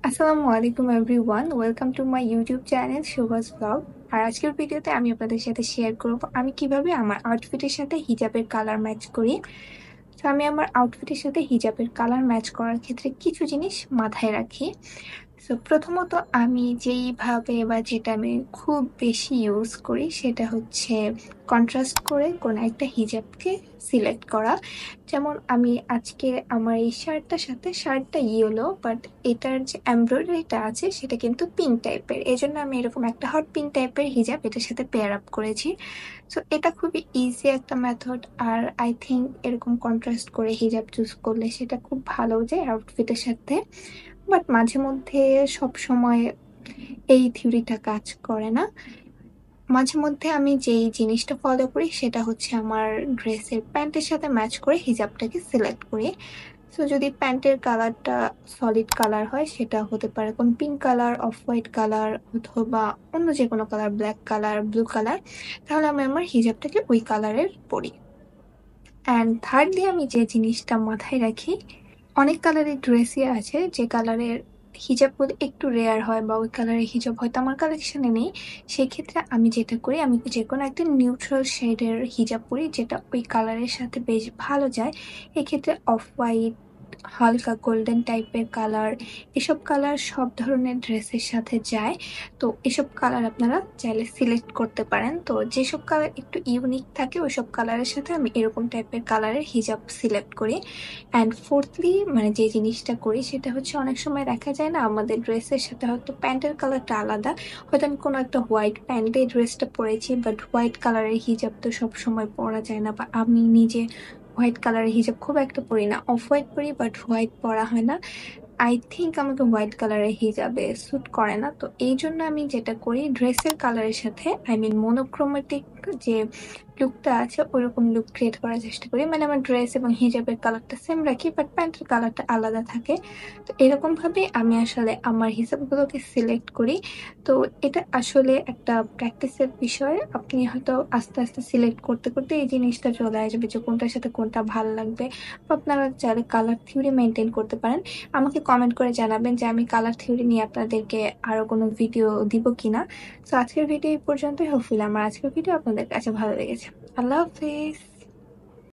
আসসালামু আলাইকুম everyone, welcome to my YouTube channel Shubhas vlog. আর আজকের ভিডিওতে আমি আপনাদের সাথে শেয়ার করব আমি কিভাবে আমার আউটফিটের সাথে হিজাবের কালার ম্যাচ করি। তো আমি আমার আউটফিটের সাথে হিজাবের কালার ম্যাচ করার ক্ষেত্রে কিছু জিনিস মাথায় রাখি। সো প্রথমত আমি যেইভাবে বা যেটা আমি খুব বেশি ইউজ করি সেটা হচ্ছে কন্ট্রাস্ট করে কোনো একটা হিজাবকে সিলেক্ট করা। যেমন আমি আজকে আমার এই শার্টটা ইয়েলো, বাট এটার যে এমব্রয়ডারিটা আছে সেটা কিন্তু পিঙ্ক টাইপের, এই জন্য আমি এরকম একটা হট পিঙ্ক টাইপের হিজাব এটার সাথে পেয়ার আপ করেছি। সো এটা খুবই ইজি একটা মেথড। আর আই থিঙ্ক এরকম কন্ট্রাস্ট করে হিজাব চুজ করলে সেটা খুব ভালো যায় আউটফিটের সাথে। বাট মাঝে মধ্যে সব সময় এই থিওরিটা কাজ করে না। মাঝে মধ্যে আমি যেই জিনিসটা ফলো করি সেটা হচ্ছে আমার ড্রেসের প্যান্টের সাথে ম্যাচ করে হিজাবটাকে সিলেক্ট করি। সো যদি প্যান্টের কালারটা সলিড কালার হয় সেটা হতে পারে কোন pink colour, off white colour অথবা অন্য যে কোনো colour, black colour, blue colour, তাহলে আমি আমার হিজাবটাকে ওই কালারের পরি। অ্যান্ড থার্ডলি আমি যে জিনিসটা মাথায় রাখি, অনেক কালারের ড্রেসই আছে যে কালারের হিজাবগুলো একটু রেয়ার হয় বা ওই কালারের হিজাব হয়তো আমার কালেকশনে নেই। সেক্ষেত্রে আমি যেটা করি, আমি যে কোনো একটা নিউট্রাল শেডের হিজাব পরি যেটা ওই কালারের সাথে বেশ ভালো যায়। এক্ষেত্রে অফ হোয়াইট, হালকা গোল্ডেন টাইপের কালার, এসব কালার সব ধরনের ড্রেসের সাথে যায়। তো এসব কালার আপনারা চাইলে সিলেক্ট করতে পারেন। তো যেসব কালার একটু ইউনিক থাকে ওইসব কালারের সাথে আমি এরকম টাইপের কালারের হিজাব সিলেক্ট করি। অ্যান্ড ফোর্থলি মানে যে জিনিসটা করি সেটা হচ্ছে, অনেক সময় দেখা যায় না আমাদের ড্রেসের সাথে হয়তো প্যান্টের কালারটা আলাদা। হয়তো আমি কোনো একটা হোয়াইট প্যান্টে ড্রেসটা পরেছি, বাট হোয়াইট কালারের হিজাব তো সব সময় পরা যায় না, বা আমি নিজে হোয়াইট কালারের হিজাব খুব একটা পরি না, অফ হোয়াইট পরি বাট হোয়াইট পরা হয় না। আই থিঙ্ক আমাকে হোয়াইট কালারের হিজাবে স্যুট করে না। তো এই জন্য আমি যেটা করি, ড্রেসের কালারের সাথে আই মিন মোনোক্রোমেটিক যে লুকটা আছে ওইরকম লুক ক্রিয়েট করার চেষ্টা করি। মানে আমার ড্রেস এবং হিজাবের কালারটা সেম রাখি বাট প্যান্টের কালারটা আলাদা থাকে। তো এরকম ভাবে আমি আসলে আমার হিসাবগুলোকে সিলেক্ট করি। তো এটা আসলে একটা প্র্যাকটিসের বিষয়। আপনি হয়তো আস্তে আস্তে সিলেক্ট করতে করতে এই জিনিসটা চলে আসবে যে কোনটার সাথে কোনটা ভালো লাগবে। বা আপনারা চাইলে কালার থিওরি মেনটেন করতে পারেন। আমাকে কমেন্ট করে জানাবেন যে আমি কালার থিওরি নিয়ে আপনাদেরকে আরো কোনো ভিডিও দিব কিনা। তো আজকের ভিডিও এই পর্যন্তই। হোপফুলি আমার আজকের ভিডিও আপনাদের কাছে ভালো লেগেছে। আল্লাহ হাফিজ।